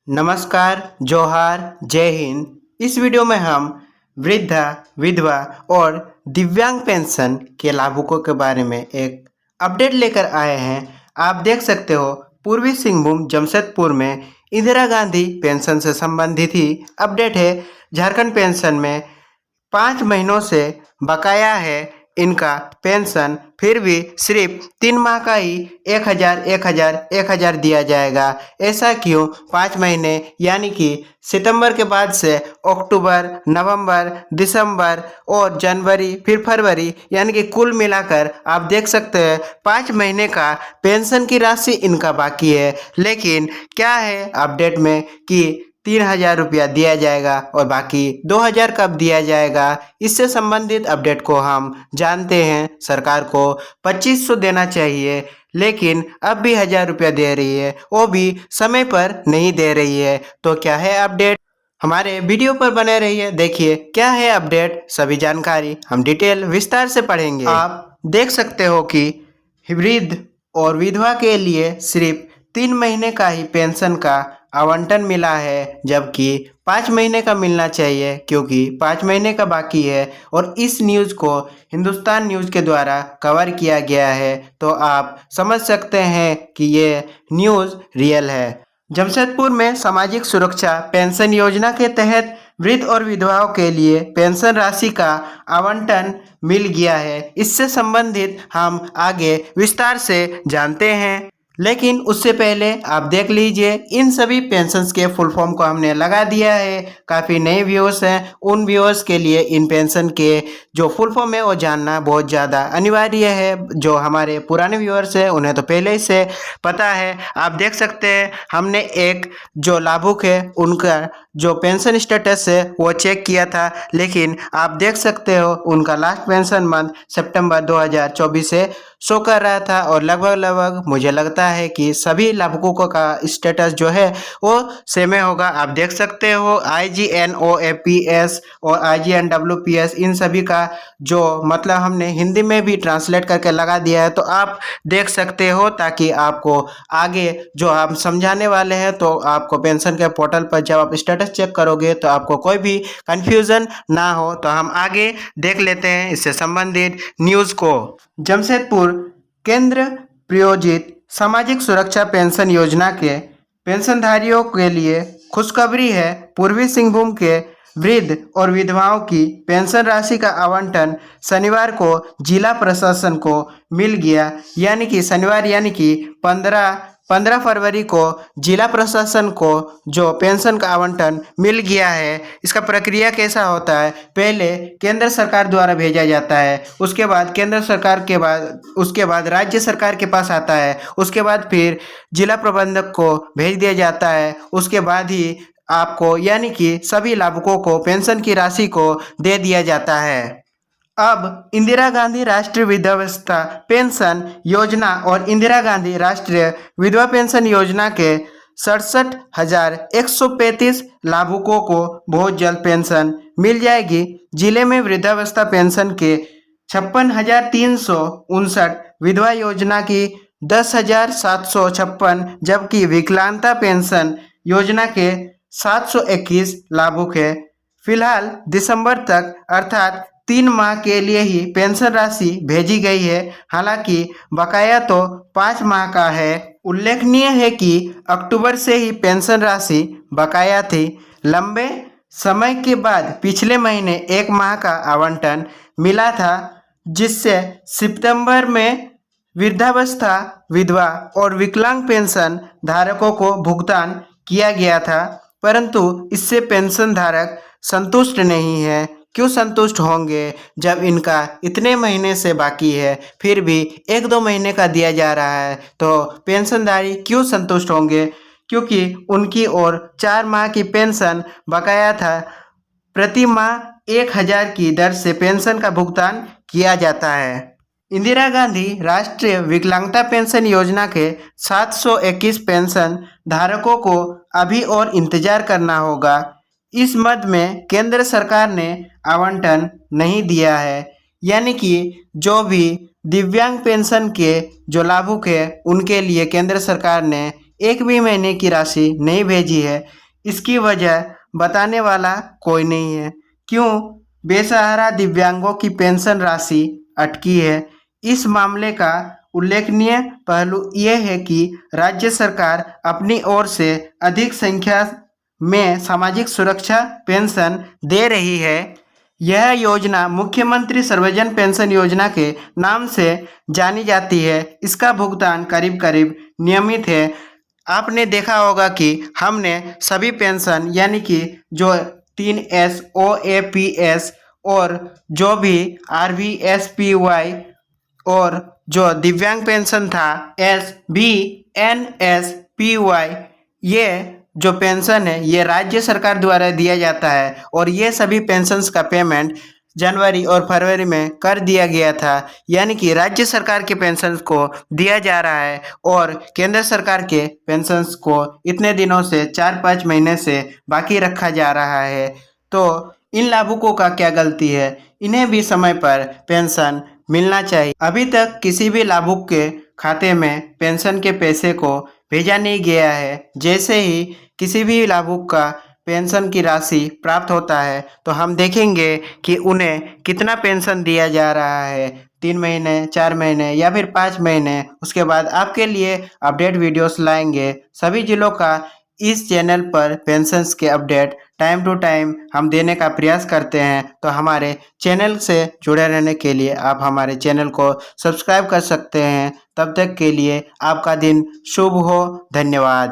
नमस्कार, जोहार, जय हिंद। इस वीडियो में हम वृद्धा, विधवा और दिव्यांग पेंशन के लाभुकों के बारे में एक अपडेट लेकर आए हैं। आप देख सकते हो पूर्वी सिंहभूम जमशेदपुर में इंदिरा गांधी पेंशन से संबंधित ही अपडेट है। झारखंड पेंशन में 5 महीनों से बकाया है इनका पेंशन, फिर भी सिर्फ 3 माह का ही 1,000 दिया जाएगा। ऐसा क्यों? 5 महीने यानी कि सितंबर के बाद से अक्टूबर, नवंबर, दिसंबर और जनवरी, फिर फरवरी, यानी कि कुल मिलाकर आप देख सकते हैं 5 महीने का पेंशन की राशि इनका बाकी है। लेकिन क्या है अपडेट में कि 3,000 रुपया दिया जाएगा और बाकी 2,000 कब दिया जाएगा, इससे संबंधित अपडेट को हम जानते हैं। सरकार को 2,500 देना चाहिए, लेकिन अब भी 1,000 रुपया दे रही है, वो भी समय पर नहीं दे रही है। तो क्या है अपडेट? हमारे वीडियो पर बने रहिए, देखिए क्या है अपडेट। सभी जानकारी हम डिटेल विस्तार से पढ़ेंगे। आप देख सकते हो कि वृद्ध और विधवा के लिए सिर्फ 3 महीने का ही पेंशन का आवंटन मिला है, जबकि 5 महीने का मिलना चाहिए, क्योंकि 5 महीने का बाकी है। और इस न्यूज़ को हिंदुस्तान न्यूज़ के द्वारा कवर किया गया है, तो आप समझ सकते हैं कि ये न्यूज़ रियल है। जमशेदपुर में सामाजिक सुरक्षा पेंशन योजना के तहत वृद्ध और विधवाओं के लिए पेंशन राशि का आवंटन मिल गया है। इससे संबंधित हम आगे विस्तार से जानते हैं, लेकिन उससे पहले आप देख लीजिए इन सभी पेंशन्स के फुल फॉर्म को हमने लगा दिया है। काफ़ी नए व्यूअर्स हैं, उन व्यूअर्स के लिए इन पेंशन के जो फुल फॉर्म है वो जानना बहुत ज़्यादा अनिवार्य है। जो हमारे पुराने व्यूअर्स हैं उन्हें तो पहले ही से पता है। आप देख सकते हैं हमने एक जो लाभुक है उनका जो पेंशन स्टेटस है वो चेक किया था, लेकिन आप देख सकते हो उनका लास्ट पेंशन मंथ सितंबर 2024 से शो कर रहा था। और लगभग मुझे लगता है कि सभी लाभुकों का स्टेटस जो है वो सेम होगा। आप देख सकते हो IGNOAPS और IGNWPS, इन सभी का जो मतलब हमने हिंदी में भी ट्रांसलेट करके लगा दिया है, तो आप देख सकते हो, ताकि आपको आगे जो हम समझाने वाले हैं तो आपको पेंशन के पोर्टल पर जब आप स्टेटस चेक करोगे तो आपको कोई भी कंफ्यूजन ना हो। तो हम आगे देख लेते हैं इससे संबंधित न्यूज़ को। जमशेदपुर केंद्र प्रायोजित सामाजिक सुरक्षा पेंशन योजना के पेंशनधारियों के लिए खुशखबरी है। पूर्वी सिंहभूम के वृद्ध और विधवाओं की पेंशन राशि का आवंटन शनिवार को जिला प्रशासन को मिल गया, यानी कि शनिवार यानी कि 15 फरवरी को जिला प्रशासन को जो पेंशन का आवंटन मिल गया है। इसका प्रक्रिया कैसा होता है? पहले केंद्र सरकार द्वारा भेजा जाता है, उसके बाद केंद्र सरकार के बाद राज्य सरकार के पास आता है, उसके बाद फिर जिला प्रबंधक को भेज दिया जाता है, उसके बाद ही आपको यानी कि सभी लाभुकों को पेंशन की राशि को दे दिया जाता है। अब इंदिरा गांधी राष्ट्रीय वृद्धावस्था पेंशन योजना और इंदिरा गांधी राष्ट्रीय विधवा पेंशन योजना के 67,135 लाभुकों को बहुत जल्द पेंशन मिल जाएगी। जिले में वृद्धावस्था पेंशन के 56,359, विधवा योजना की 10,756, जबकि विकलांगता पेंशन योजना के 721 लाभुक है। फिलहाल दिसंबर तक अर्थात 3 माह के लिए ही पेंशन राशि भेजी गई है। हालांकि बकाया तो 5 माह का है। उल्लेखनीय है कि अक्टूबर से ही पेंशन राशि बकाया थी। लंबे समय के बाद पिछले महीने 1 माह का आवंटन मिला था, जिससे सितंबर में वृद्धावस्था, विधवा और विकलांग पेंशन धारकों को भुगतान किया गया था, परंतु इससे पेंशन धारक संतुष्ट नहीं है। क्यों संतुष्ट होंगे जब इनका इतने महीने से बाकी है, फिर भी 1-2 महीने का दिया जा रहा है, तो पेंशनधारी क्यों संतुष्ट होंगे? क्योंकि उनकी और 4 माह की पेंशन बकाया था। प्रति माह 1,000 की दर से पेंशन का भुगतान किया जाता है। इंदिरा गांधी राष्ट्रीय विकलांगता पेंशन योजना के 721 पेंशन धारकों को अभी और इंतजार करना होगा। इस मद में केंद्र सरकार ने आवंटन नहीं दिया है, यानी कि जो भी दिव्यांग पेंशन के जो लाभुक है उनके लिए केंद्र सरकार ने एक भी महीने की राशि नहीं भेजी है। इसकी वजह बताने वाला कोई नहीं है। क्यों बेसहारा दिव्यांगों की पेंशन राशि अटकी है? इस मामले का उल्लेखनीय पहलू यह है कि राज्य सरकार अपनी ओर से अधिक संख्या में सामाजिक सुरक्षा पेंशन दे रही है। यह योजना मुख्यमंत्री सर्वजन पेंशन योजना के नाम से जानी जाती है। इसका भुगतान करीब करीब नियमित है। आपने देखा होगा कि हमने सभी पेंशन यानी कि जो 3S OAPS और जो भी RVSPY और जो दिव्यांग पेंशन था SBNSPY, ये जो पेंशन है ये राज्य सरकार द्वारा दिया जाता है और ये सभी पेंशन्स का पेमेंट जनवरी और फरवरी में कर दिया गया था। यानी कि राज्य सरकार के पेंशन्स को दिया जा रहा है और केंद्र सरकार के पेंशन्स को इतने दिनों से 4-5 महीने से बाकी रखा जा रहा है। तो इन लाभुकों का क्या गलती है? इन्हें भी समय पर पेंशन मिलना चाहिए। अभी तक किसी भी लाभुक के खाते में पेंशन के पैसे को भेजा नहीं गया है। जैसे ही किसी भी लाभुक का पेंशन की राशि प्राप्त होता है तो हम देखेंगे कि उन्हें कितना पेंशन दिया जा रहा है, 3 महीने, 4 महीने या फिर 5 महीने। उसके बाद आपके लिए अपडेट वीडियोस लाएंगे। सभी जिलों का इस चैनल पर पेंशन्स के अपडेट टाइम टू टाइम हम देने का प्रयास करते हैं। तो हमारे चैनल से जुड़े रहने के लिए आप हमारे चैनल को सब्सक्राइब कर सकते हैं। तब तक के लिए आपका दिन शुभ हो। धन्यवाद।